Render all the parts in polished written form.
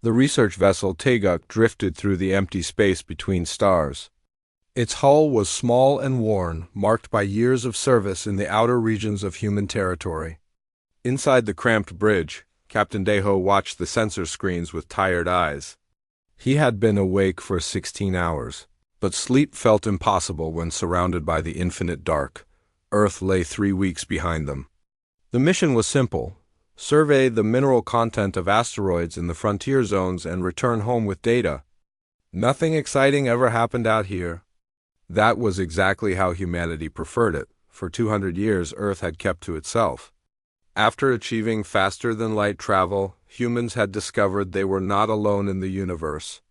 The research vessel Teguk drifted through the empty space between stars. Its hull was small and worn, marked by years of service in the outer regions of human territory. Inside the cramped bridge, Captain Deho watched the sensor screens with tired eyes. He had been awake for 16 hours, but sleep felt impossible when surrounded by the infinite dark. Earth lay 3 weeks behind them. The mission was simple: survey the mineral content of asteroids in the frontier zones and return home with data. Nothing exciting ever happened out here. That was exactly how humanity preferred it. For 200 years, Earth had kept to itself. After achieving faster-than-light travel, humans had discovered they were not alone in the universe.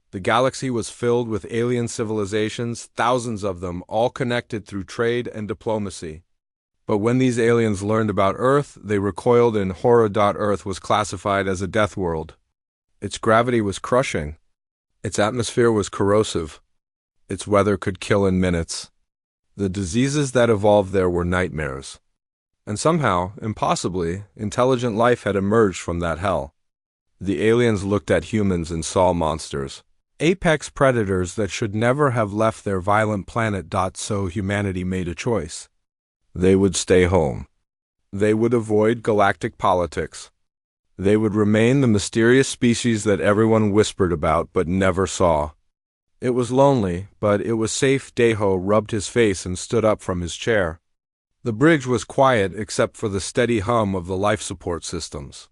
The galaxy was filled with alien civilizations, thousands of them, all connected through trade and diplomacy. But when these aliens learned about Earth, they recoiled in horror. Earth was classified as a death world. Its gravity was crushing. Its atmosphere was corrosive. Its weather could kill in minutes. The diseases that evolved there were nightmares. And somehow, impossibly, intelligent life had emerged from that hell. The aliens looked at humans and saw monsters. Apex predators that should never have left their violent planet. So humanity made a choice. They would stay home. They would avoid galactic politics. They would remain the mysterious species that everyone whispered about but never saw. It was lonely, but it was safe. Deho rubbed his face and stood up from his chair. The bridge was quiet except for the steady hum of the life support systems.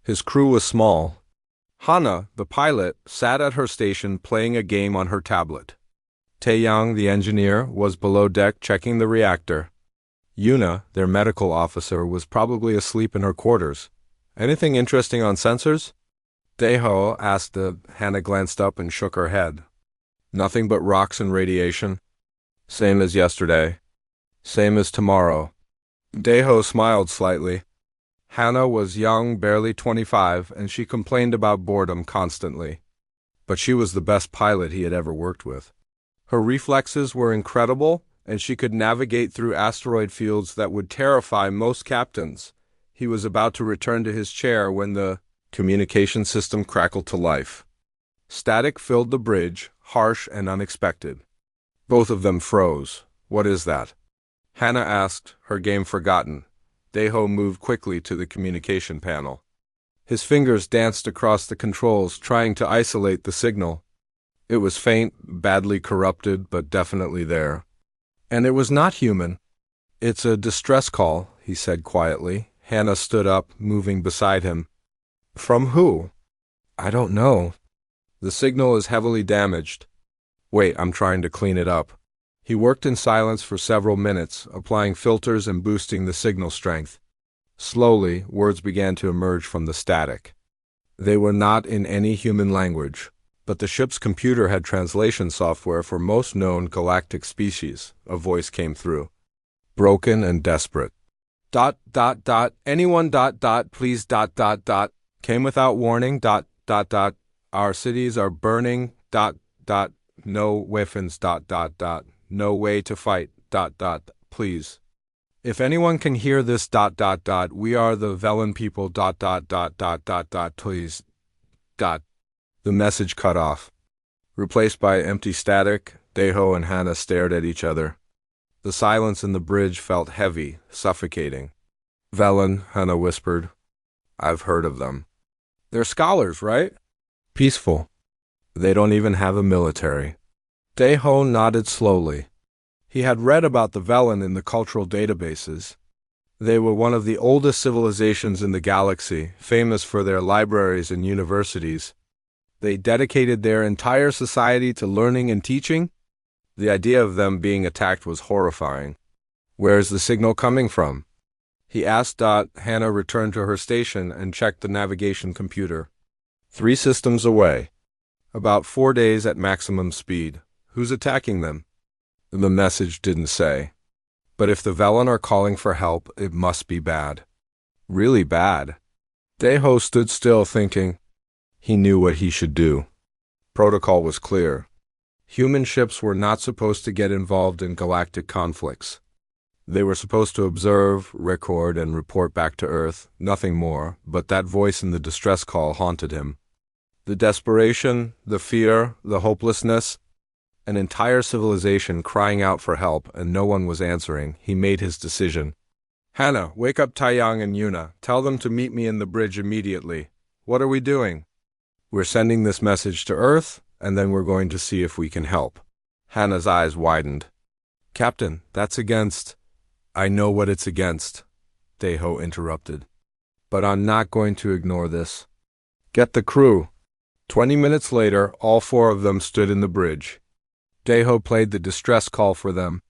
His crew was small. Hana, the pilot, sat at her station playing a game on her tablet. Taeyang, the engineer, was below deck checking the reactor. Yuna, their medical officer, was probably asleep in her quarters. Anything interesting on sensors? Deho asked. Hana glanced up and shook her head. Nothing but rocks and radiation. Same as yesterday. Same as tomorrow. Deho smiled slightly. Hana was young, barely 25, and she complained about boredom constantly. But she was the best pilot he had ever worked with. Her reflexes were incredible, and she could navigate through asteroid fields that would terrify most captains. He was about to return to his chair when the communication system crackled to life. Static filled the bridge, harsh and unexpected. Both of them froze. What is that? Hana asked, her game forgotten. Deho moved quickly to the communication panel. His fingers danced across the controls, trying to isolate the signal. It was faint, badly corrupted, but definitely there. And it was not human. It's a distress call, he said quietly. Hana stood up, moving beside him. From who? I don't know. The signal is heavily damaged. Wait, I'm trying to clean it up. He worked in silence for several minutes, applying filters and boosting the signal strength. Slowly, words began to emerge from the static. They were not in any human language, but the ship's computer had translation software for most known galactic species. A voice came through. Broken and desperate. ... Anyone ... please ... Came without warning ... Our cities are burning ... No weapons ... No way to fight ... Please. If anyone can hear this ... We are the Velen people ... Please ... The message cut off. Replaced by empty static, Deho and Hana stared at each other. The silence in the bridge felt heavy, suffocating. Velen, Hana whispered. I've heard of them. They're scholars, right? Peaceful. They don't even have a military. Deho nodded slowly. He had read about the Velen in the cultural databases. They were one of the oldest civilizations in the galaxy, famous for their libraries and universities. They dedicated their entire society to learning and teaching. The idea of them being attacked was horrifying. Where is the signal coming from? He asked. Hana returned to her station and checked the navigation computer. 3 systems away. About 4 days at maximum speed. Who's attacking them? The message didn't say. But if the Velen are calling for help, it must be bad. Really bad. Deho stood still thinking. He knew what he should do. Protocol was clear. Human ships were not supposed to get involved in galactic conflicts. They were supposed to observe, record, and report back to Earth, nothing more, but that voice in the distress call haunted him. The desperation, the fear, the hopelessness, an entire civilization crying out for help and no one was answering. He made his decision. Hannah, wake up Taeyang and Yuna. Tell them to meet me in the bridge immediately. What are we doing? We're sending this message to Earth, and then we're going to see if we can help. Hannah's eyes widened. Captain, that's against... I know what it's against, Daeho interrupted. But I'm not going to ignore this. Get the crew. 20 minutes later, all four of them stood in the bridge. Daeho played the distress call for them.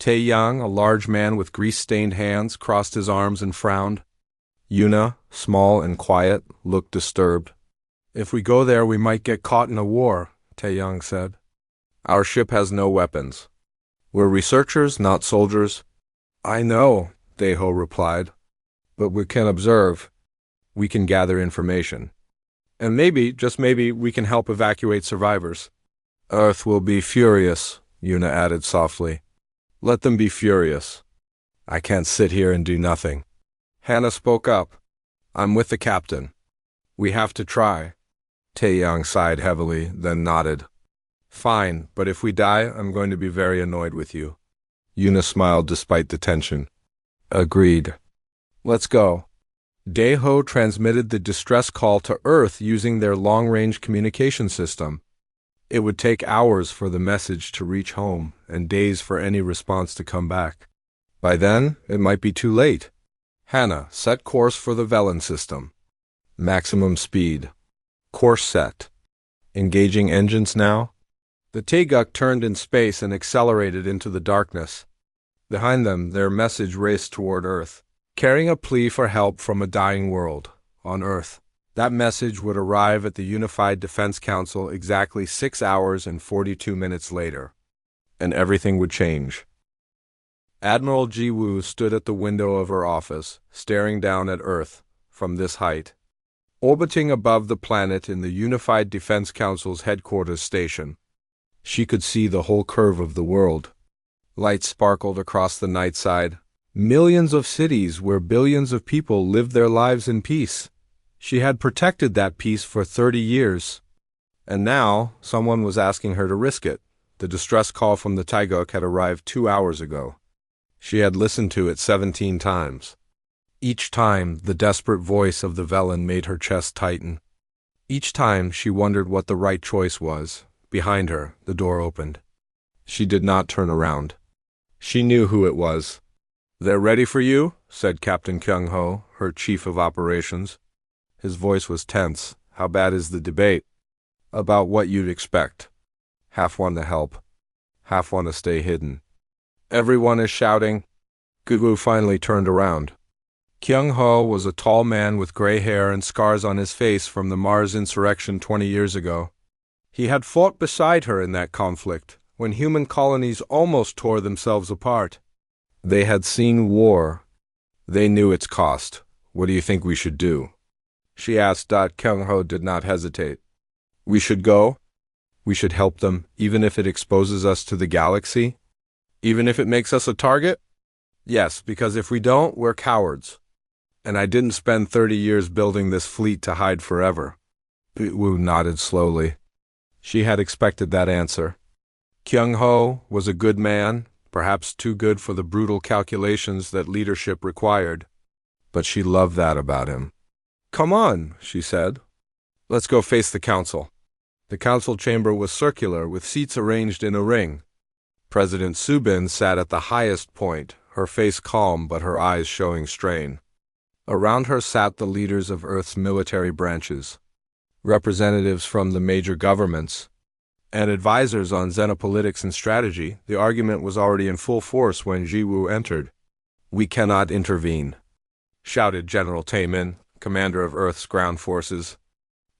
Taeyang, a large man with grease-stained hands, crossed his arms and frowned. Yuna, small and quiet, looked disturbed. If we go there, we might get caught in a war, Taeyang said. Our ship has no weapons. We're researchers, not soldiers. I know, Daeho replied. But we can observe. We can gather information. And maybe, just maybe, we can help evacuate survivors. Earth will be furious, Yuna added softly. Let them be furious. I can't sit here and do nothing. Hannah spoke up. I'm with the captain. We have to try. Taeyang sighed heavily, then nodded. Fine, but if we die, I'm going to be very annoyed with you. Yuna smiled despite the tension. Agreed. Let's go. Daeho transmitted the distress call to Earth using their long-range communication system. It would take hours for the message to reach home and days for any response to come back. By then, it might be too late. Hannah, set course for the Velen system. Maximum speed. Course set. Engaging engines now. The Taeguk turned in space and accelerated into the darkness. Behind them, their message raced toward Earth, carrying a plea for help from a dying world on Earth. That message would arrive at the Unified Defense Council exactly 6 hours and 42 minutes later, and everything would change. Admiral Ji-woo stood at the window of her office, staring down at Earth from this height. Orbiting above the planet in the Unified Defense Council's headquarters station, she could see the whole curve of the world. Lights sparkled across the night side. Millions of cities where billions of people lived their lives in peace. She had protected that peace for 30 years. And now, someone was asking her to risk it. The distress call from the Taeguk had arrived 2 hours ago. She had listened to it 17 times. Each time, the desperate voice of the Velen made her chest tighten. Each time, she wondered what the right choice was. Behind her, the door opened. She did not turn around. She knew who it was. "They're ready for you," said Captain Kyung-ho, her chief of operations. His voice was tense. "How bad is the debate?" "About what you'd expect. Half want to help. Half want to stay hidden. Everyone is shouting." Gugu finally turned around. Kyung-ho was a tall man with gray hair and scars on his face from the Mars insurrection 20 years ago. He had fought beside her in that conflict, when human colonies almost tore themselves apart. They had seen war. They knew its cost. "What do you think we should do?" she asked. Kyung-ho did not hesitate. "We should go. We should help them, even if it exposes us to the galaxy. Even if it makes us a target? Yes, because if we don't, we're cowards. And I didn't spend 30 years building this fleet to hide forever." Wu nodded slowly. She had expected that answer. Kyung-ho was a good man, perhaps too good for the brutal calculations that leadership required. But she loved that about him. "Come on," she said. "Let's go face the council." The council chamber was circular, with seats arranged in a ring. President Subin sat at the highest point, her face calm but her eyes showing strain. Around her sat the leaders of Earth's military branches, representatives from the major governments, and advisors on xenopolitics and strategy. The argument was already in full force when Ji-woo entered. "We cannot intervene," shouted General Taemin, commander of Earth's ground forces.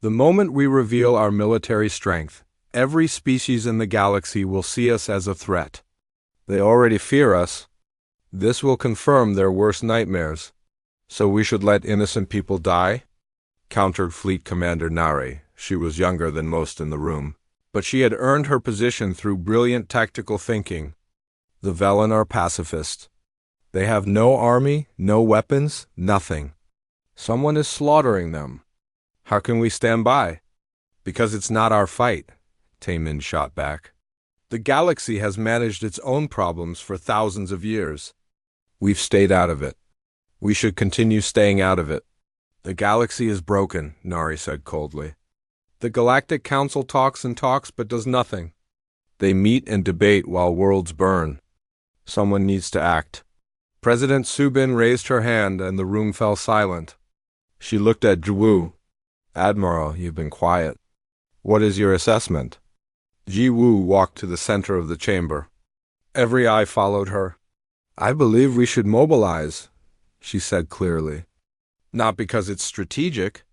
"The moment we reveal our military strength, every species in the galaxy will see us as a threat. They already fear us. This will confirm their worst nightmares. So we should let innocent people die?" countered Fleet Commander Nare. She was younger than most in the room, but she had earned her position through brilliant tactical thinking. "The Velen are pacifists. They have no army, no weapons, nothing. Someone is slaughtering them. How can we stand by?" Because it's not our fight, Taemin shot back. The galaxy has managed its own problems for thousands of years. We've stayed out of it. We should continue staying out of it. The galaxy is broken, Nari said coldly. The Galactic Council talks and talks but does nothing. They meet and debate while worlds burn. Someone needs to act. President Subin raised her hand and the room fell silent. She looked at Jiwoo. Admiral, you've been quiet. What is your assessment? Jiwoo walked to the center of the chamber. Every eye followed her. I believe we should mobilize, she said clearly. Not because it's strategic,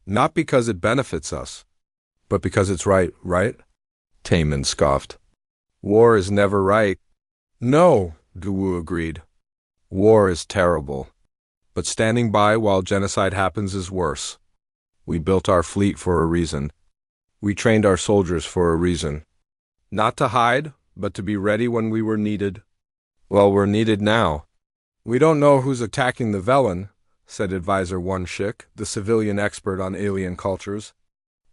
not because it benefits us, but because it's right? Taemin scoffed. War is never right. No, Jiwoo agreed. War is terrible. But standing by while genocide happens is worse. We built our fleet for a reason. We trained our soldiers for a reason. Not to hide, but to be ready when we were needed. Well, we're needed now. We don't know who's attacking the Velen, said Advisor One Shik, the civilian expert on alien cultures.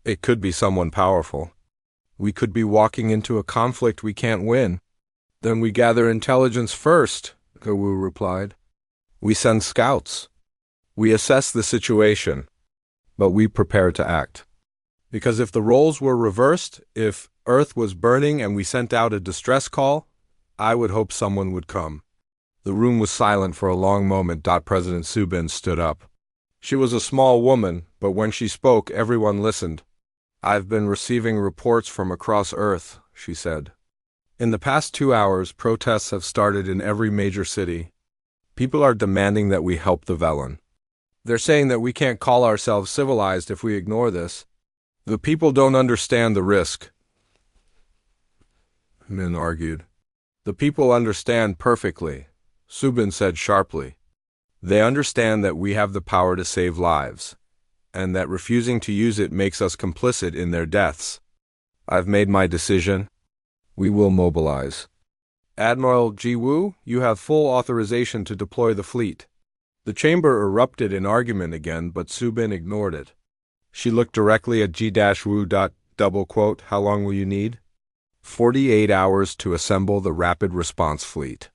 It could be someone powerful. We could be walking into a conflict we can't win. Then we gather intelligence first, Jiwoo replied. We send scouts. We assess the situation, but we prepare to act. Because if the roles were reversed, if Earth was burning and we sent out a distress call, I would hope someone would come. The room was silent for a long moment. President Subin stood up. She was a small woman, but when she spoke, everyone listened. I've been receiving reports from across Earth, she said. In the past 2 hours, protests have started in every major city. People are demanding that we help the Velen. They're saying that we can't call ourselves civilized if we ignore this. The people don't understand the risk, Min argued. The people understand perfectly, Subin said sharply. They understand that we have the power to save lives, and that refusing to use it makes us complicit in their deaths. I've made my decision. We will mobilize. Admiral Jiwoo, you have full authorization to deploy the fleet. The chamber erupted in argument again, but Subin ignored it. She looked directly at G-Woo. How long will you need? 48 hours to assemble the rapid response fleet.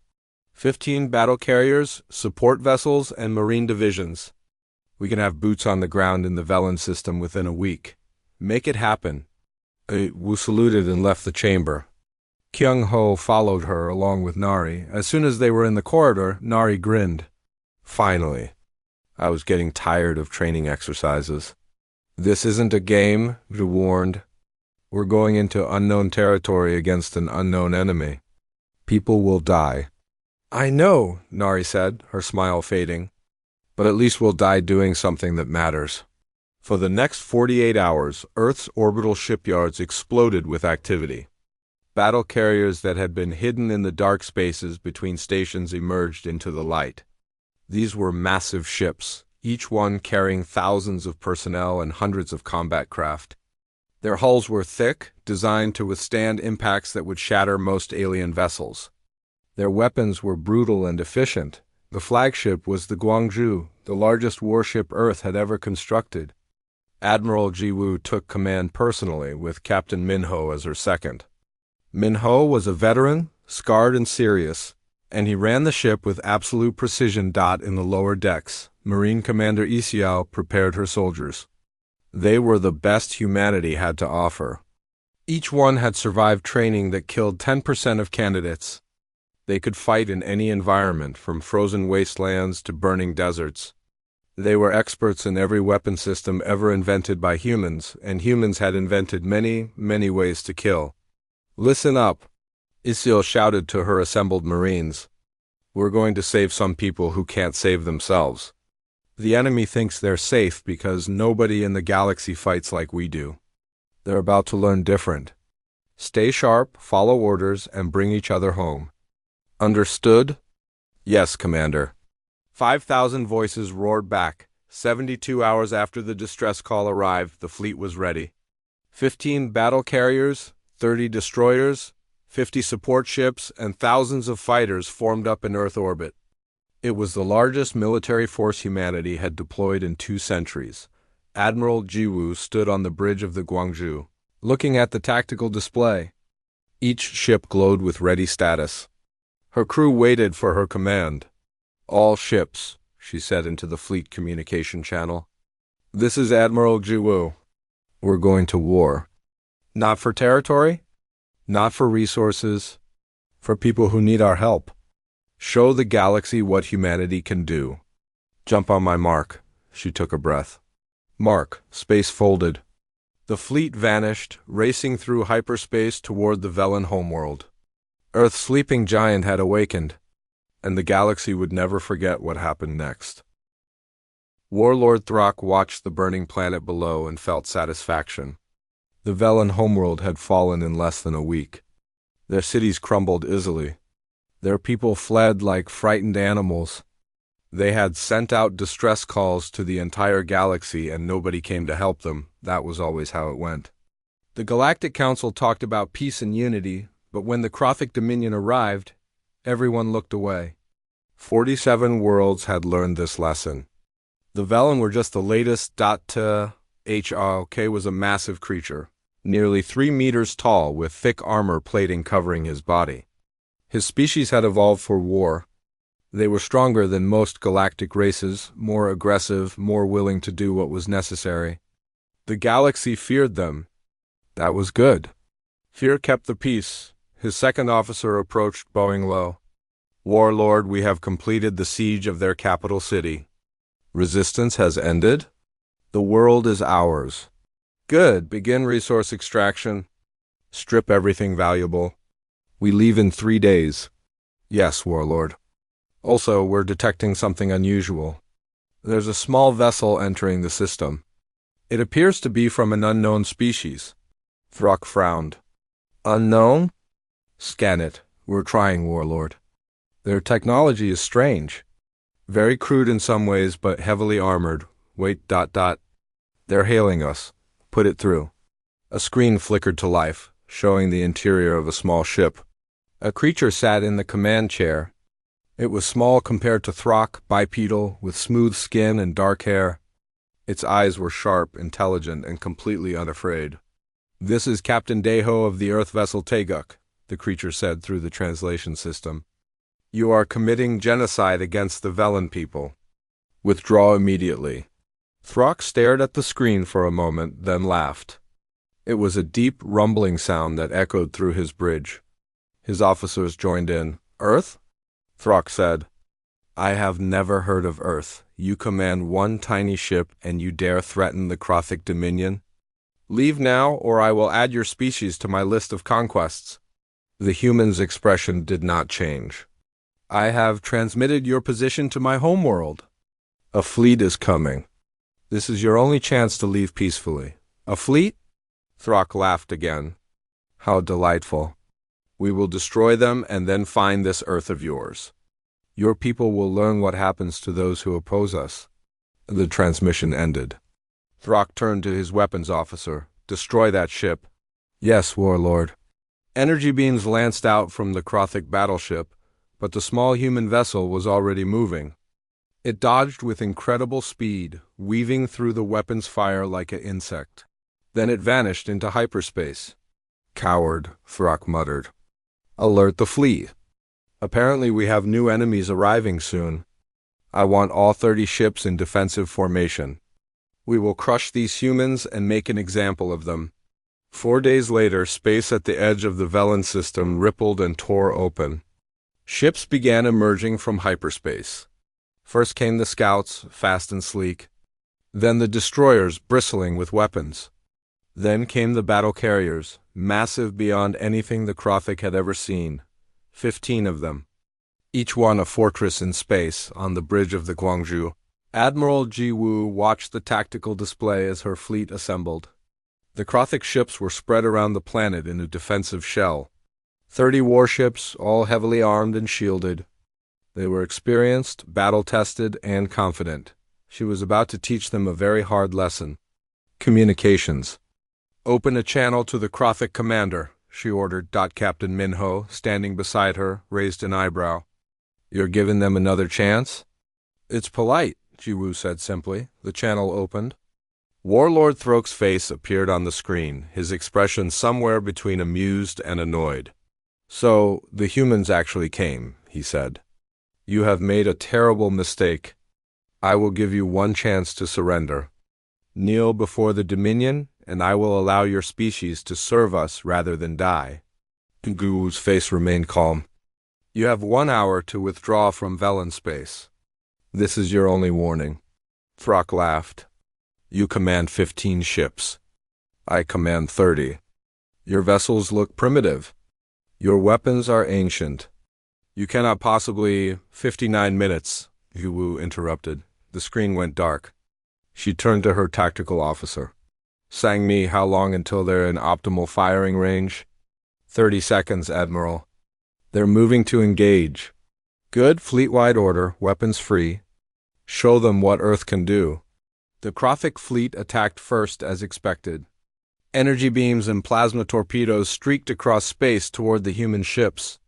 15 battle carriers, support vessels, and marine divisions. We can have boots on the ground in the Velen system within a week. Make it happen. Wu saluted and left the chamber. Kyung-ho followed her along with Nari. As soon as they were in the corridor, Nari grinned. Finally. I was getting tired of training exercises. This isn't a game, Wu warned. We're going into unknown territory against an unknown enemy. People will die. I know, Nari said, her smile fading. But at least we'll die doing something that matters. For the next 48 hours, Earth's orbital shipyards exploded with activity. Battle carriers that had been hidden in the dark spaces between stations emerged into the light. These were massive ships, each one carrying thousands of personnel and hundreds of combat craft. Their hulls were thick, designed to withstand impacts that would shatter most alien vessels. Their weapons were brutal and efficient. The flagship was the Gwangju, the largest warship Earth had ever constructed. Admiral Jiwoo took command personally, with Captain Minho as her second. Minho was a veteran, scarred and serious, and he ran the ship with absolute precision. In the lower decks, Marine Commander Isiao prepared her soldiers. They were the best humanity had to offer. Each one had survived training that killed 10% of candidates. They could fight in any environment, from frozen wastelands to burning deserts. They were experts in every weapon system ever invented by humans, and humans had invented many, many ways to kill. Listen up, Isiao shouted to her assembled Marines. We're going to save some people who can't save themselves. The enemy thinks they're safe because nobody in the galaxy fights like we do. They're about to learn different. Stay sharp, follow orders, and bring each other home. Understood? Yes, Commander. 5,000 voices roared back. 72 hours after the distress call arrived, the fleet was ready. 15 battle carriers, 30 destroyers, 50 support ships, and thousands of fighters formed up in Earth orbit. It was the largest military force humanity had deployed in 2 centuries, Admiral Jiwoo stood on the bridge of the Guangzhou, looking at the tactical display. Each ship glowed with ready status. Her crew waited for her command. "All ships," she said into the fleet communication channel. "This is Admiral Jiwoo. We're going to war. Not for territory, not for resources, for people who need our help. Show the galaxy what humanity can do. Jump on my mark." She took a breath. Mark, space folded. The fleet vanished, racing through hyperspace toward the Velen homeworld. Earth's sleeping giant had awakened, and the galaxy would never forget what happened next. Warlord Throck watched the burning planet below and felt satisfaction. The Velen homeworld had fallen in less than a week. Their cities crumbled easily. Their people fled like frightened animals. They had sent out distress calls to the entire galaxy and nobody came to help them. That was always how it went. The Galactic Council talked about peace and unity, but when the Crothic Dominion arrived, everyone looked away. 47 worlds had learned this lesson. The Velen were just the latest. HFY was a massive creature, nearly 3 meters tall with thick armor plating covering his body. His species had evolved for war. They were stronger than most galactic races, more aggressive, more willing to do what was necessary. The galaxy feared them. That was good. Fear kept the peace. His second officer approached, bowing low. "Warlord, we have completed the siege of their capital city. Resistance has ended. The world is ours. Good. Begin resource extraction. Strip everything valuable. We leave in 3 days." "Yes, Warlord. Also, we're detecting something unusual. There's a small vessel entering the system. It appears to be from an unknown species." Throck frowned. "Unknown? Scan it. We're trying, Warlord. Their technology is strange. Very crude in some ways, but heavily armored. Wait. They're hailing us. Put it through." A screen flickered to life, showing the interior of a small ship. A creature sat in the command chair. It was small compared to Throck, bipedal, with smooth skin and dark hair. Its eyes were sharp, intelligent, and completely unafraid. "This is Captain Daeho of the Earth vessel Taeguk," the creature said through the translation system. "You are committing genocide against the Velen people. Withdraw immediately." Throck stared at the screen for a moment, then laughed. It was a deep, rumbling sound that echoed through his bridge. His officers joined in. "Earth?" Throck said. "I have never heard of Earth. You command one tiny ship and you dare threaten the Crothic Dominion? Leave now, or I will add your species to my list of conquests." The human's expression did not change. "I have transmitted your position to my homeworld. A fleet is coming. This is your only chance to leave peacefully." "A fleet?" Throck laughed again. "How delightful. We will destroy them and then find this Earth of yours. Your people will learn what happens to those who oppose us." The transmission ended. Throck turned to his weapons officer. "Destroy that ship." "Yes, Warlord." Energy beams lanced out from the Crothic battleship, but the small human vessel was already moving. It dodged with incredible speed, weaving through the weapon's fire like an insect. Then it vanished into hyperspace. "Coward," Throck muttered. "Alert the fleet. Apparently we have new enemies arriving soon. I want all 30 ships in defensive formation. We will crush these humans and make an example of them." 4 days later, space at the edge of the Velen system rippled and tore open. Ships began emerging from hyperspace. First came the scouts, fast and sleek. Then the destroyers, bristling with weapons. Then came the battle carriers, massive beyond anything the Crothic had ever seen. 15 of them. Each one a fortress in space, on the bridge of the Guangzhou. Admiral Jiwoo watched the tactical display as her fleet assembled. The Crothic ships were spread around the planet in a defensive shell. 30 warships, all heavily armed and shielded. They were experienced, battle-tested, and confident. She was about to teach them a very hard lesson. Communications. "Open a channel to the Crothic commander," she ordered. Captain Minho, standing beside her, raised an eyebrow. "You're giving them another chance?" "It's polite," Jiwoo said simply. The channel opened. Warlord Throk's face appeared on the screen, his expression somewhere between amused and annoyed. "So, the humans actually came," he said. "You have made a terrible mistake. I will give you one chance to surrender. Kneel before the Dominion, and I will allow your species to serve us rather than die." Ngu's face remained calm. "You have 1 hour to withdraw from Velen space. This is your only warning." Throk laughed. "You command 15 ships. I command 30. Your vessels look primitive. Your weapons are ancient. You cannot possibly— 59 minutes, Yu interrupted. The screen went dark. She turned to her tactical officer. "Sang Mi, how long until they're in optimal firing range?" 30 seconds, Admiral. They're moving to engage. Good, fleet-wide order, weapons free. Show them what Earth can do. The Krothic fleet attacked first as expected. Energy beams and plasma torpedoes streaked across space toward the human ships.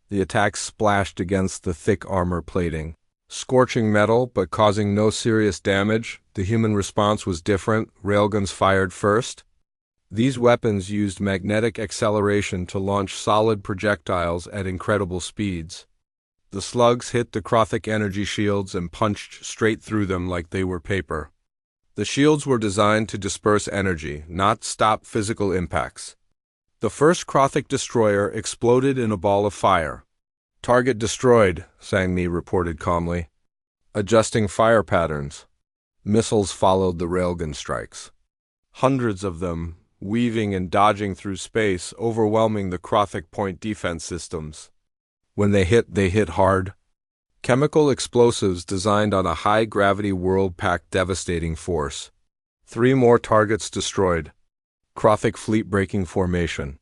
The attacks splashed against the thick armor plating, scorching metal but causing no serious damage. The human response was different. Railguns fired first. These weapons used magnetic acceleration to launch solid projectiles at incredible speeds. The slugs hit the Krothic energy shields and punched straight through them like they were paper. The shields were designed to disperse energy, not stop physical impacts. The first Krothic destroyer exploded in a ball of fire. "Target destroyed," Sang Mi reported calmly. "Adjusting fire patterns." Missiles followed the railgun strikes. Hundreds of them, weaving and dodging through space, overwhelming the Krothic point defense systems. When they hit hard. Chemical explosives designed on a high-gravity world packed devastating force. 3 more targets destroyed. Krothic fleet breaking formation.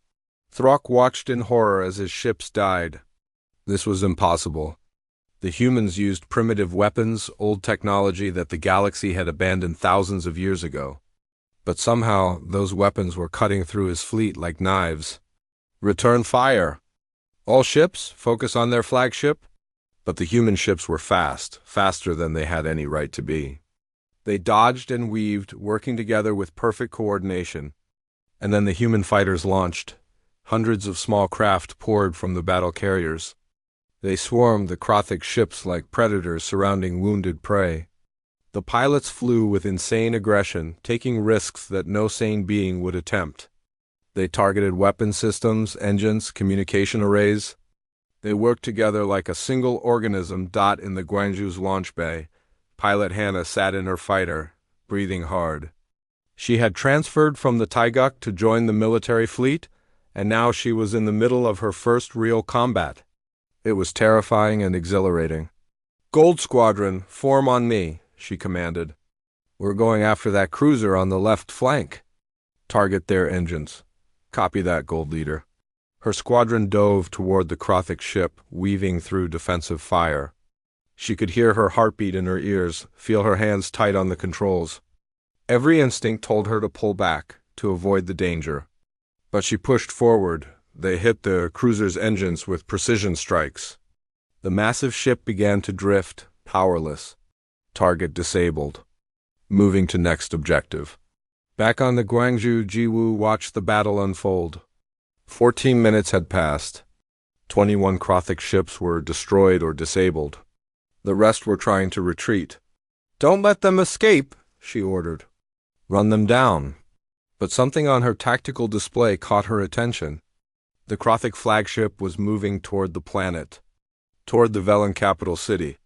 Throk watched in horror as his ships died. This was impossible. The humans used primitive weapons, old technology that the galaxy had abandoned thousands of years ago. But somehow, those weapons were cutting through his fleet like knives. "Return fire! All ships, focus on their flagship." But the human ships were fast, faster than they had any right to be. They dodged and weaved, working together with perfect coordination. And then the human fighters launched. Hundreds of small craft poured from the battle carriers. They swarmed the Krothic ships like predators surrounding wounded prey. The pilots flew with insane aggression, taking risks that no sane being would attempt. They targeted weapon systems, engines, communication arrays. They worked together like a single organism. In the Guangzhou's launch bay, pilot Hannah sat in her fighter, breathing hard. She had transferred from the Taiguk to join the military fleet, and now she was in the middle of her first real combat. It was terrifying and exhilarating. "Gold Squadron, form on me," she commanded. "We're going after that cruiser on the left flank. Target their engines." "Copy that, Gold Leader." Her squadron dove toward the Krothic ship, weaving through defensive fire. She could hear her heartbeat in her ears, feel her hands tight on the controls. Every instinct told her to pull back, to avoid the danger. But she pushed forward. They hit the cruiser's engines with precision strikes. The massive ship began to drift, powerless. Target disabled. Moving to next objective. Back on the Guangzhou, Jiwu watched the battle unfold. 14 minutes had passed. 21 Krothic ships were destroyed or disabled. The rest were trying to retreat. "Don't let them escape," she ordered. "Run them down." But something on her tactical display caught her attention. The Krothic flagship was moving toward the planet, toward the Velen capital city.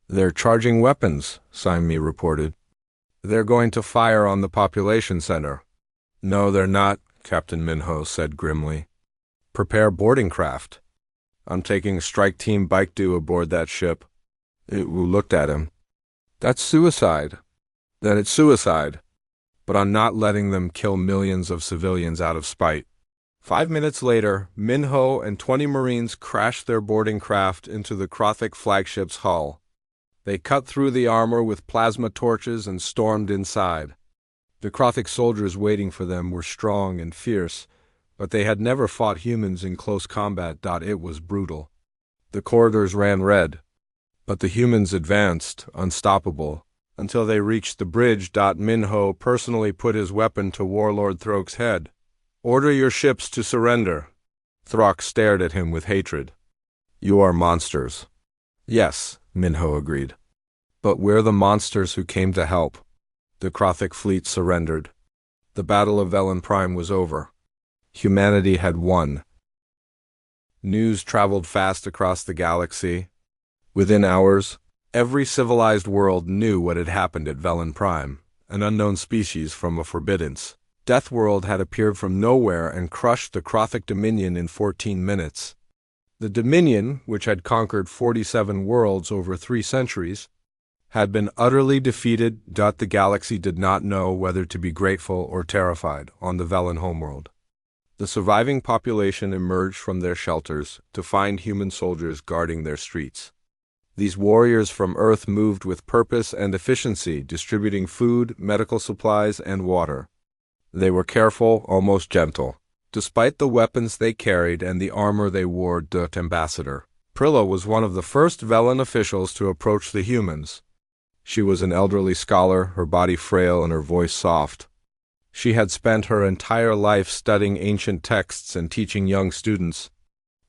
"They're charging weapons," Sang Mi reported. "They're going to fire on the population center." "No, they're not," Captain Minho said grimly. "Prepare boarding craft. I'm taking Strike Team Baekdu aboard that ship." Wu looked at him. "That's suicide." "Then it's suicide. But I'm not letting them kill millions of civilians out of spite." 5 minutes later, Minho and 20 Marines crashed their boarding craft into the Krothic flagship's hull. They cut through the armor with plasma torches and stormed inside. The Krothic soldiers waiting for them were strong and fierce, but they had never fought humans in close combat. It was brutal. The corridors ran red. But the humans advanced, unstoppable. until they reached the bridge. Minho personally put his weapon to Warlord Throk's head. "Order your ships to surrender." Throk stared at him with hatred. "You are monsters." "Yes," Minho agreed. "But we're the monsters who came to help." The Krothic fleet surrendered. The Battle of Velen Prime was over. Humanity had won. News traveled fast across the galaxy. Within hours, every civilized world knew what had happened at Velen Prime. An unknown species from a forbiddance. Deathworld had appeared from nowhere and crushed the Krothic Dominion in 14 minutes. The Dominion, which had conquered 47 worlds over 3 centuries, had been utterly defeated. The galaxy did not know whether to be grateful or terrified on the Velen homeworld. The surviving population emerged from their shelters to find human soldiers guarding their streets. These warriors from Earth moved with purpose and efficiency, distributing food, medical supplies, and water. They were careful, almost gentle. Despite the weapons they carried and the armor they wore, Ambassador Prilla was one of the first Velen officials to approach the humans. She was an elderly scholar, her body frail and her voice soft. She had spent her entire life studying ancient texts and teaching young students.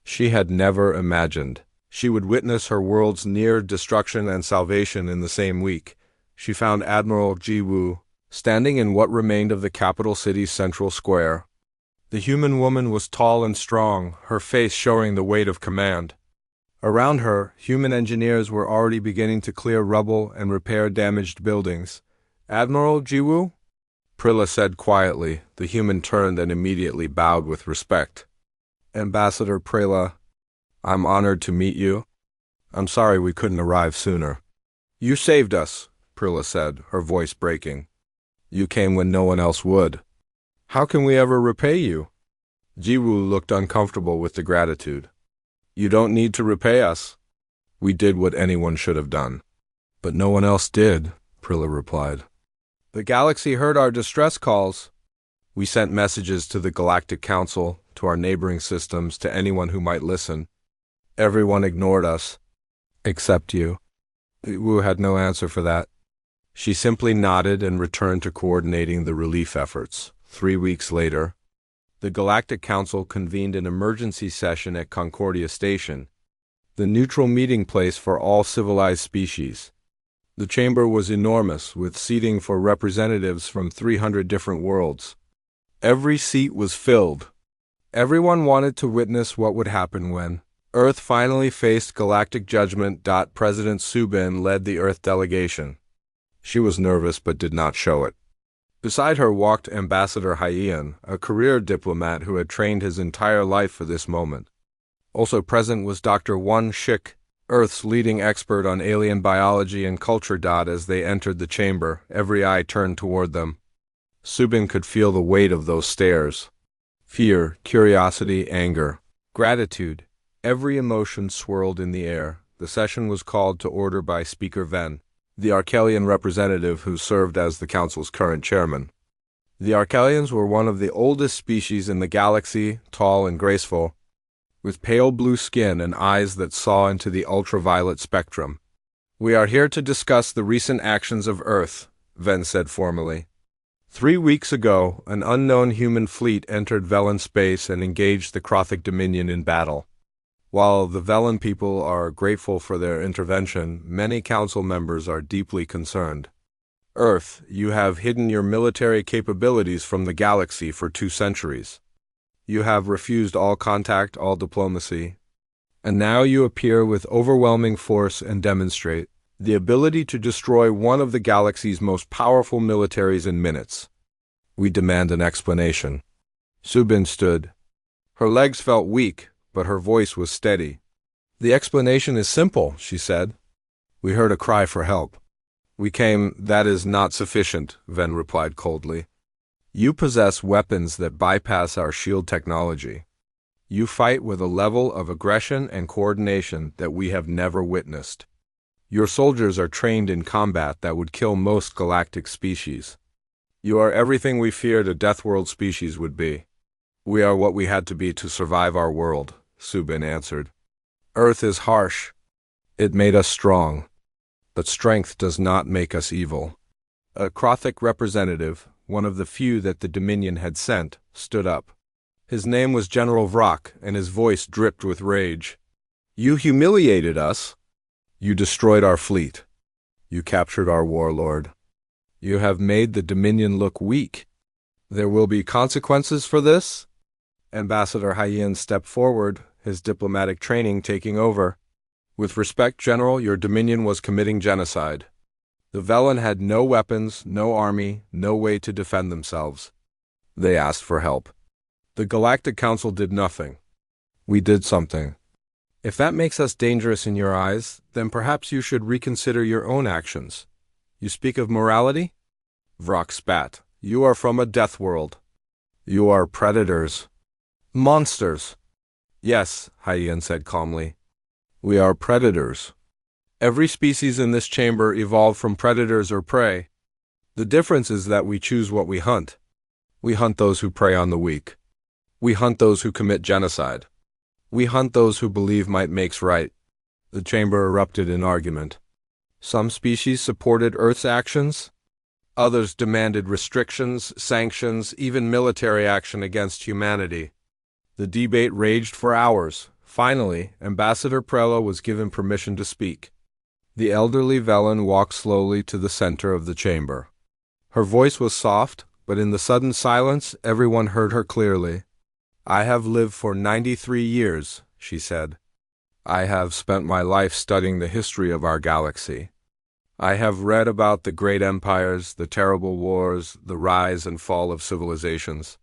She had never imagined she would witness her world's near destruction and salvation in the same week. She found Admiral Jiwoo standing in what remained of the capital city's central square. The human woman was tall and strong, her face showing the weight of command. Around her, human engineers were already beginning to clear rubble and repair damaged buildings. "Admiral Jiwoo?" Prilla said quietly. The human turned and immediately bowed with respect. "Ambassador Prilla, I'm honored to meet you. I'm sorry we couldn't arrive sooner." "You saved us," Prilla said, her voice breaking. "You came when no one else would. How can we ever repay you?" Jiwoo looked uncomfortable with the gratitude. "You don't need to repay us. We did what anyone should have done." "But no one else did," Prilla replied. "The galaxy heard our distress calls. We sent messages to the Galactic Council, to our neighboring systems, to anyone who might listen. Everyone ignored us. Except you." Wu had no answer for that. She simply nodded and returned to coordinating the relief efforts. 3 weeks later, the Galactic Council convened an emergency session at Concordia Station, the neutral meeting place for all civilized species. The chamber was enormous, with seating for representatives from 300 different worlds. Every seat was filled. Everyone wanted to witness what would happen when Earth finally faced galactic judgment. President Subin led the Earth delegation. She was nervous but did not show it. Beside her walked Ambassador Hyeon, a career diplomat who had trained his entire life for this moment. Also present was Dr. Won Shik, Earth's leading expert on alien biology and culture. As they entered the chamber, every eye turned toward them. Subin could feel the weight of those stares. Fear, curiosity, anger, gratitude. Every emotion swirled in the air. The session was called to order by Speaker Ven, the Archelian representative who served as the Council's current chairman. The Archelians were one of the oldest species in the galaxy, tall and graceful, with pale blue skin and eyes that saw into the ultraviolet spectrum. "We are here to discuss the recent actions of Earth," Ven said formally. 3 weeks ago, an unknown human fleet entered Velen space and engaged the Krothic Dominion in battle. While the Velen people are grateful for their intervention, many council members are deeply concerned. Earth, you have hidden your military capabilities from the galaxy for 2 centuries. You have refused all contact, all diplomacy. And now you appear with overwhelming force and demonstrate the ability to destroy one of the galaxy's most powerful militaries in minutes. We demand an explanation." Subin stood. Her legs felt weak, but her voice was steady. "The explanation is simple," she said. "We heard a cry for help. We came." "That is not sufficient," Ven replied coldly. "You possess weapons that bypass our shield technology. You fight with a level of aggression and coordination that we have never witnessed. Your soldiers are trained in combat that would kill most galactic species. You are everything we feared a Deathworld species would be." "We are what we had to be to survive our world," Subin answered. "Earth is harsh. It made us strong. but strength does not make us evil. A Krothic representative, one of the few that the Dominion had sent, stood up. His name was General Vrock, and his voice dripped with rage. You humiliated us. You destroyed our fleet. You captured our warlord. You have made the Dominion look weak. There will be consequences for this? Ambassador Hyen stepped forward, his diplomatic training taking over. With respect, General, your Dominion was committing genocide. The Velen had no weapons, no army, no way to defend themselves. They asked for help. The Galactic Council did nothing. We did something. If that makes us dangerous in your eyes, then perhaps you should reconsider your own actions. You speak of morality? Vrock spat. You are from a death world. You are predators. Monsters. Yes, Hyen said calmly. We are predators. Every species in this chamber evolved from predators or prey. The difference is that we choose what we hunt. We hunt those who prey on the weak. We hunt those who commit genocide. We hunt those who believe might makes right. The chamber erupted in argument. Some species supported Earth's actions. Others demanded restrictions, sanctions, even military action against humanity. The debate raged for hours. Finally, Ambassador Prello was given permission to speak. The elderly Velen walked slowly to the center of the chamber. Her voice was soft, but in the sudden silence, everyone heard her clearly. I have lived for 93 years, she said. I have spent my life studying the history of our galaxy. I have read about the great empires, the terrible wars, the rise and fall of civilizations.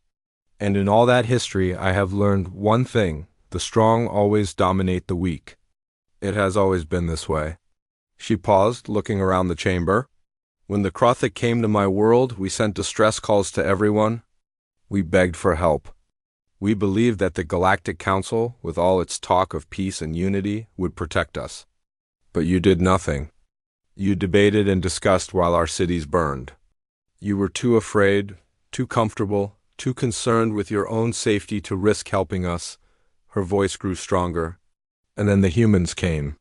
And in all that history, I have learned one thing: the strong always dominate the weak. It has always been this way. She paused, looking around the chamber. When the Krothic came to my world, we sent distress calls to everyone. We begged for help. We believed that the Galactic Council, with all its talk of peace and unity, would protect us. But you did nothing. You debated and discussed while our cities burned. You were too afraid, too comfortable, too concerned with your own safety to risk helping us. Her voice grew stronger. And then the humans came.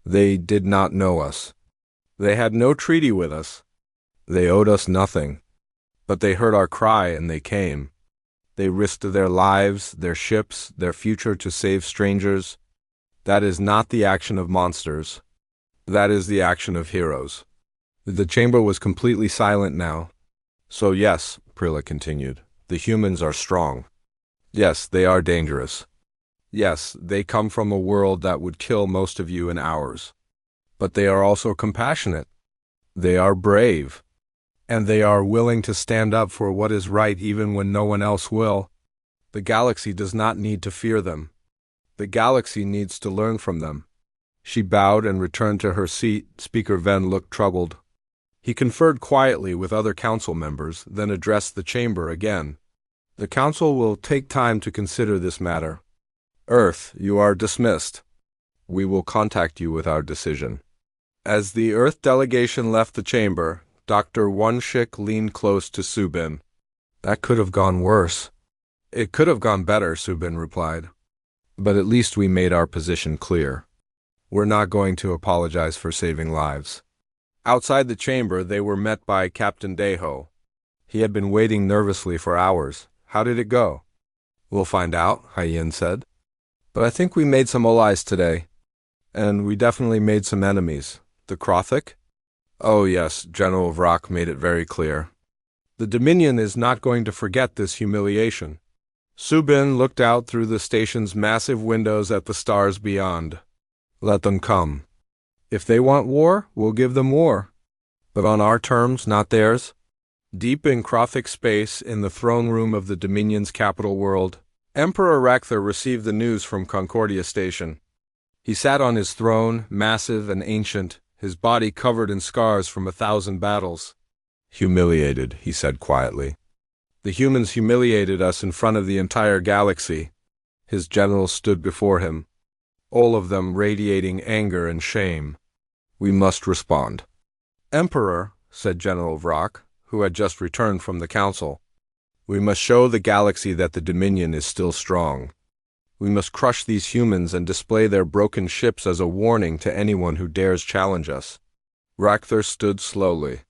They did not know us. They had no treaty with us. They owed us nothing. But they heard our cry and they came. They risked their lives, their ships, their future to save strangers. That is not the action of monsters. That is the action of heroes. The chamber was completely silent now. So yes, Prilla continued, the humans are strong. Yes, they are dangerous. Yes, they come from a world that would kill most of you in hours. But they are also compassionate. They are brave. And they are willing to stand up for what is right even when no one else will. The galaxy does not need to fear them. The galaxy needs to learn from them. She bowed and returned to her seat. Speaker Ven looked troubled. He conferred quietly with other council members, then addressed the chamber again. The council will take time to consider this matter. Earth, you are dismissed. We will contact you with our decision. As the Earth delegation left the chamber, Dr. Wunschik leaned close to Subin. That could have gone worse. It could have gone better, Subin replied. But at least we made our position clear. We're not going to apologize for saving lives. Outside the chamber, they were met by Captain Deho. He had been waiting nervously for hours. How did it go? We'll find out, Hyen said. But I think we made some allies today. And we definitely made some enemies. The Krothic? Oh yes, General Vrock made it very clear. The Dominion is not going to forget this humiliation. Subin looked out through the station's massive windows at the stars beyond. Let them come. If they want war, we'll give them war. But on our terms, not theirs. Deep in Krothic space, in the throne room of the Dominion's capital world, Emperor Rakther received the news from Concordia Station. He sat on his throne, massive and ancient, his body covered in scars from 1,000 battles. Humiliated, he said quietly. The humans humiliated us in front of the entire galaxy. His generals stood before him, all of them radiating anger and shame. We must respond. Emperor, said General Vrock, who had just returned from the council, we must show the galaxy that the Dominion is still strong. We must crush these humans and display their broken ships as a warning to anyone who dares challenge us. Rakther stood slowly.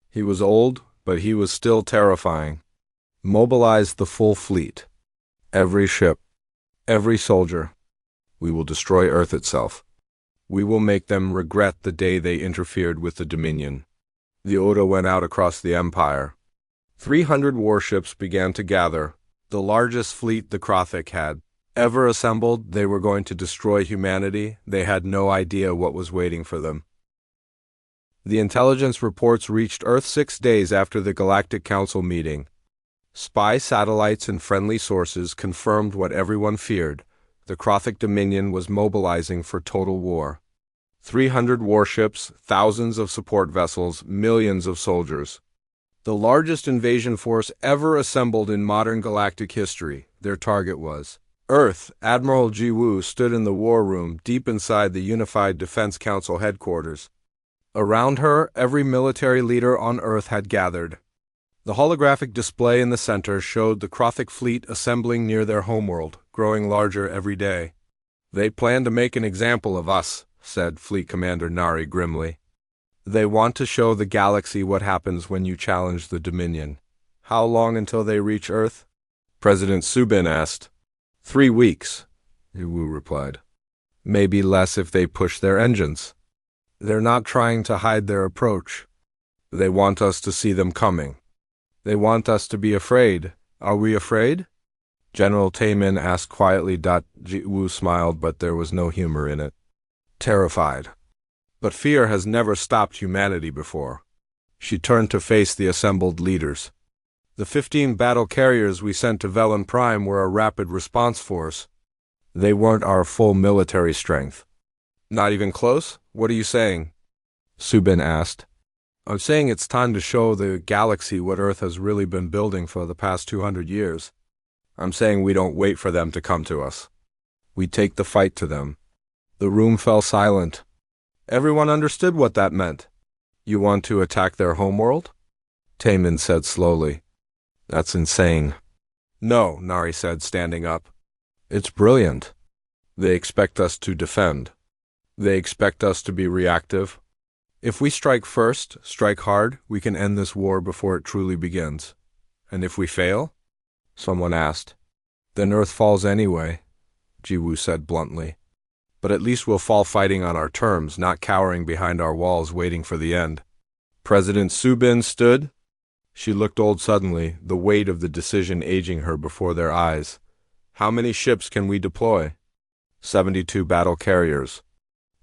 He was old, but he was still terrifying. Mobilize the full fleet. Every ship. Every soldier. We will destroy Earth itself. We will make them regret the day they interfered with the Dominion. The order went out across the Empire. 300 warships began to gather, the largest fleet the Krothic had ever assembled. They were going to destroy humanity. They had no idea what was waiting for them. The intelligence reports reached Earth 6 days after the Galactic Council meeting. Spy satellites and friendly sources confirmed what everyone feared. The Krothic Dominion was mobilizing for total war. 300 warships, thousands of support vessels, millions of soldiers. The largest invasion force ever assembled in modern galactic history. Their target was Earth. Admiral Jiwoo stood in the war room deep inside the Unified Defense Council headquarters. Around her, every military leader on Earth had gathered. The holographic display in the center showed the Krothic fleet assembling near their homeworld, growing larger every day. They plan to make an example of us, said Fleet Commander Nari grimly. They want to show the galaxy what happens when you challenge the Dominion. How long until they reach Earth? President Subin asked. 3 weeks, Jiwoo replied. Maybe less if they push their engines. They're not trying to hide their approach. They want us to see them coming. They want us to be afraid. Are we afraid? General Taemin asked quietly. Jiwoo smiled, but there was no humor in it. Terrified. But fear has never stopped humanity before. She turned to face the assembled leaders. The 15 battle carriers we sent to Velen Prime were a rapid response force. They weren't our full military strength. Not even close? What are you saying? Subin asked. I'm saying it's time to show the galaxy what Earth has really been building for the past 200 years. I'm saying we don't wait for them to come to us. We take the fight to them. The room fell silent. Everyone understood what that meant. You want to attack their homeworld? Taemin said slowly. That's insane. No, Nari said, standing up. It's brilliant. They expect us to defend. They expect us to be reactive. If we strike first, strike hard, we can end this war before it truly begins. And if we fail? Someone asked. Then Earth falls anyway, Jiwoo said bluntly. But at least we'll fall fighting on our terms, not cowering behind our walls waiting for the end. President Subin stood. She looked old suddenly, the weight of the decision aging her before their eyes. How many ships can we deploy? 72 battle carriers.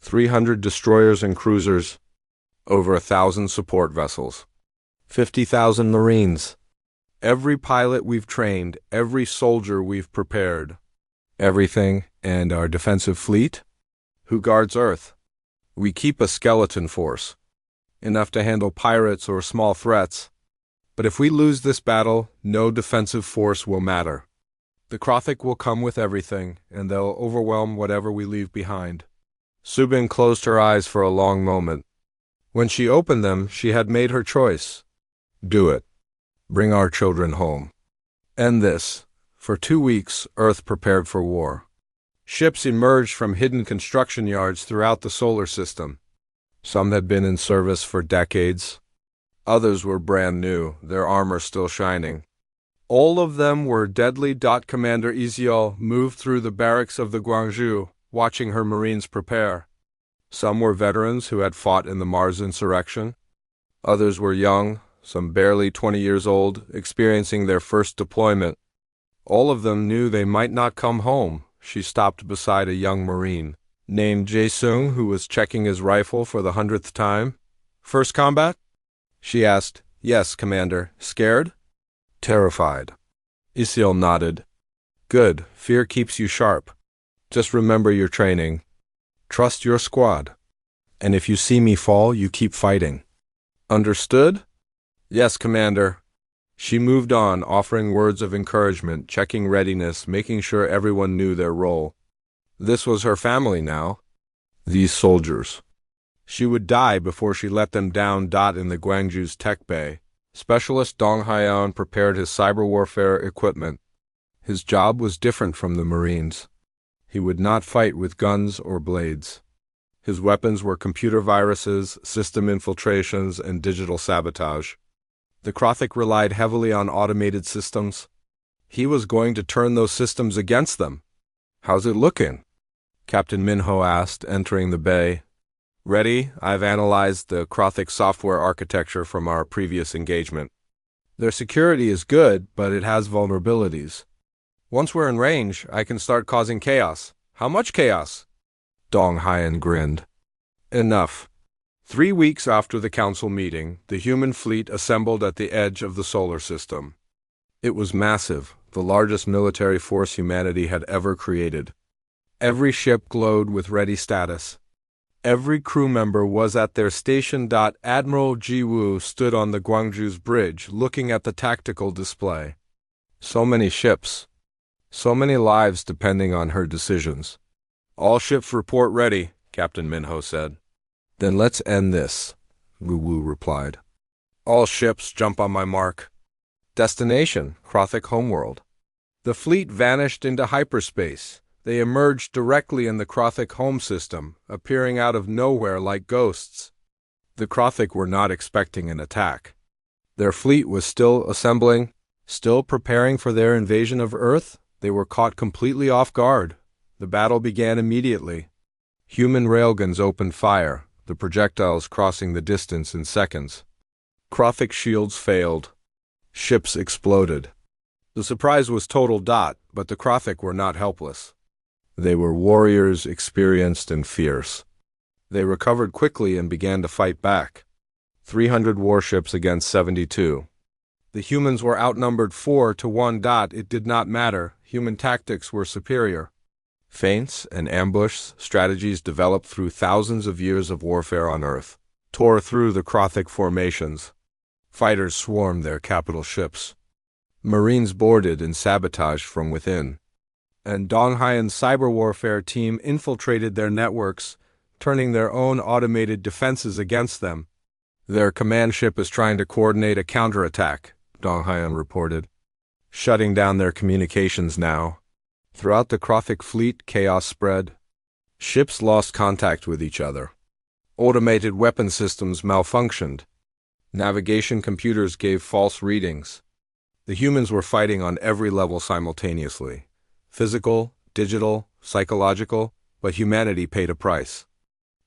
300 destroyers and cruisers. Over 1,000 support vessels. 50,000 Marines. Every pilot we've trained, every soldier we've prepared. Everything, and our defensive fleet? Who guards Earth? We keep a skeleton force. Enough to handle pirates or small threats. But if we lose this battle, no defensive force will matter. The Krothic will come with everything, and they'll overwhelm whatever we leave behind. Subin closed her eyes for a long moment. When she opened them, she had made her choice. Do it. Bring our children home. End this. For 2 weeks, Earth prepared for war. Ships emerged from hidden construction yards throughout the solar system. Some had been in service for decades. Others were brand new, their armor still shining. All of them were deadly. Commander Isiol moved through the barracks of the Guangzhou, watching her Marines prepare. Some were veterans who had fought in the Mars insurrection. Others were young, some barely 20 years old, experiencing their first deployment. All of them knew they might not come home. She stopped beside a young Marine, named Jae-sung, who was checking his rifle for the 100th time. First combat? She asked. Yes, Commander. Scared? Terrified. Isiol nodded. Good. Fear keeps you sharp. Just remember your training. Trust your squad. And if you see me fall, you keep fighting. Understood? Yes, Commander. She moved on, offering words of encouragement, checking readiness, making sure everyone knew their role. This was her family now. These soldiers. She would die before she let them down. In the Guangzhou's tech bay, Specialist Dong Hyeon prepared his cyber warfare equipment. His job was different from the Marines. He would not fight with guns or blades. His weapons were computer viruses, system infiltrations, and digital sabotage. The Krothic relied heavily on automated systems. He was going to turn those systems against them. "How's it looking?" Captain Minho asked, entering the bay. "Ready? I've analyzed the Krothic software architecture from our previous engagement. Their security is good, but it has vulnerabilities. Once we're in range, I can start causing chaos." "How much chaos?" Dong Haiyan grinned. "Enough." 3 weeks after the council meeting, the human fleet assembled at the edge of the solar system. It was massive, the largest military force humanity had ever created. Every ship glowed with ready status. Every crew member was at their station. Admiral Jiwoo stood on the Gwangju's bridge, looking at the tactical display. So many ships. So many lives depending on her decisions. "All ships report ready," Captain Minho said. "Then let's end this," Wu Wu replied. "All ships jump on my mark." Destination: Krothic homeworld. The fleet vanished into hyperspace. They emerged directly in the Krothic home system, appearing out of nowhere like ghosts. The Krothic were not expecting an attack. Their fleet was still assembling, still preparing for their invasion of Earth. They were caught completely off guard. The battle began immediately. Human railguns opened fire, the projectiles crossing the distance in seconds. Krothic shields failed. Ships exploded. The surprise was total. But the Krothic were not helpless. They were warriors, experienced and fierce. They recovered quickly and began to fight back. 300 warships against 72. The humans were outnumbered 4-1. It did not matter. Human tactics were superior. Feints and ambush strategies developed through thousands of years of warfare on Earth tore through the Krothic formations. Fighters swarmed their capital ships. Marines boarded and sabotaged from within. And Dong Haiyan's cyber warfare team infiltrated their networks, turning their own automated defenses against them. "Their command ship is trying to coordinate a counterattack," Dong Haiyan reported. "Shutting down their communications now." Throughout the Krothic fleet, chaos spread. Ships lost contact with each other. Automated weapon systems malfunctioned. Navigation computers gave false readings. The humans were fighting on every level simultaneously. Physical, digital, psychological, but humanity paid a price.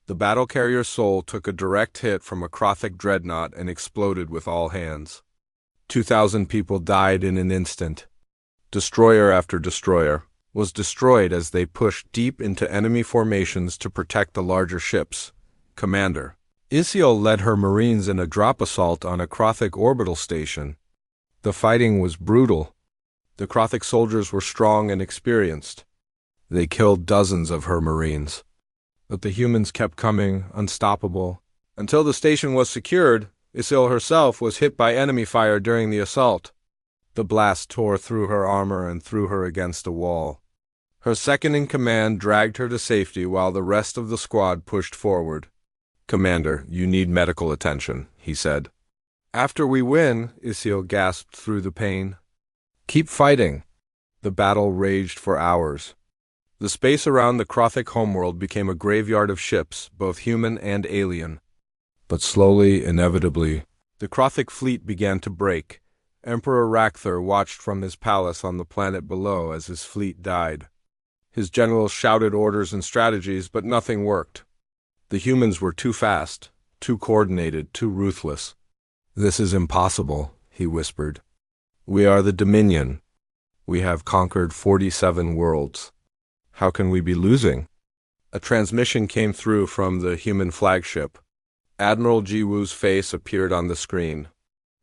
The battle carrier Soul took a direct hit from a Krothic dreadnought and exploded with all hands. 2,000 people died in an instant. Destroyer after destroyer was destroyed as they pushed deep into enemy formations to protect the larger ships. Commander Isiel led her Marines in a drop assault on a Krothic orbital station. The fighting was brutal. The Krothic soldiers were strong and experienced. They killed dozens of her Marines. But the humans kept coming, unstoppable. Until the station was secured, Isiel herself was hit by enemy fire during the assault. The blast tore through her armor and threw her against a wall. Her second-in-command dragged her to safety while the rest of the squad pushed forward. "Commander, you need medical attention," he said. "After we win," Isiel gasped through the pain. "Keep fighting." The battle raged for hours. The space around the Krothic homeworld became a graveyard of ships, both human and alien. But slowly, inevitably, the Krothic fleet began to break. Emperor Rakther watched from his palace on the planet below as his fleet died. His generals shouted orders and strategies, but nothing worked. The humans were too fast, too coordinated, too ruthless. "This is impossible," he whispered. "We are the Dominion. We have conquered 47 worlds. How can we be losing?" A transmission came through from the human flagship. Admiral Jiwoo's face appeared on the screen.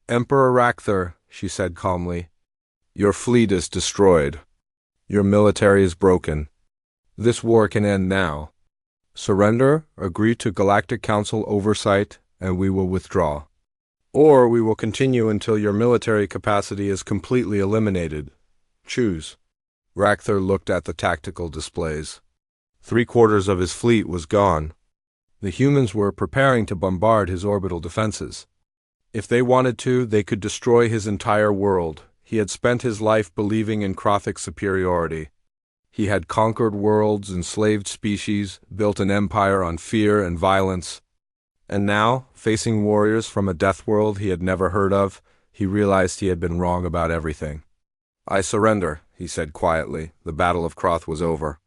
"Emperor Rakther," she said calmly, "your fleet is destroyed. Your military is broken. This war can end now. Surrender, agree to Galactic Council oversight, and we will withdraw. Or we will continue until your military capacity is completely eliminated. Choose." Rakther looked at the tactical displays. 3/4 of his fleet was gone. The humans were preparing to bombard his orbital defenses. If they wanted to, they could destroy his entire world. He had spent his life believing in Krothic superiority. He had conquered worlds, enslaved species, built an empire on fear and violence. And now, facing warriors from a death world he had never heard of, he realized he had been wrong about everything. "I surrender," he said quietly. The Battle of Kroth was over.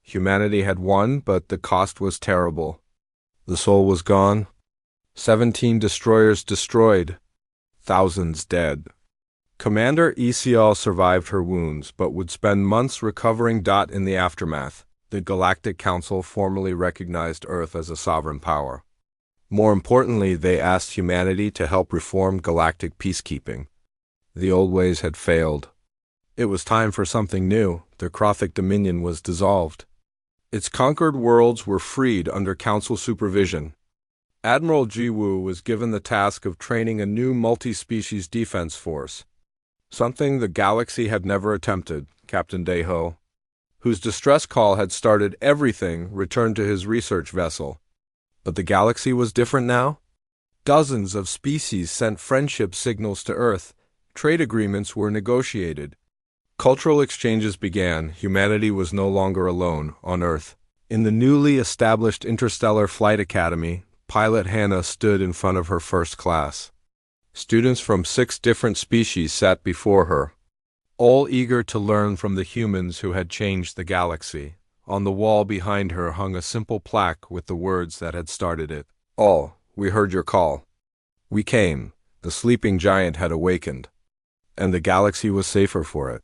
Humanity had won, but the cost was terrible. The soul was gone. 17 destroyers destroyed. Thousands dead. Commander Isial survived her wounds, but would spend months recovering. In the aftermath, the Galactic Council formally recognized Earth as a sovereign power. More importantly, they asked humanity to help reform galactic peacekeeping. The old ways had failed. It was time for something new. The Krothic Dominion was dissolved. Its conquered worlds were freed under Council supervision. Admiral Jiwoo was given the task of training a new multi-species defense force, something the galaxy had never attempted. Captain Daeho, whose distress call had started everything, returned to his research vessel. But the galaxy was different now. Dozens of species sent friendship signals to Earth. Trade agreements were negotiated. Cultural exchanges began. Humanity was no longer alone on Earth. In the newly established Interstellar Flight Academy, pilot Hannah stood in front of her first class. Students from 6 different species sat before her, all eager to learn from the humans who had changed the galaxy. On the wall behind her hung a simple plaque with the words that had started it. "All, we heard your call. We came. The sleeping giant had awakened, and the galaxy was safer for it."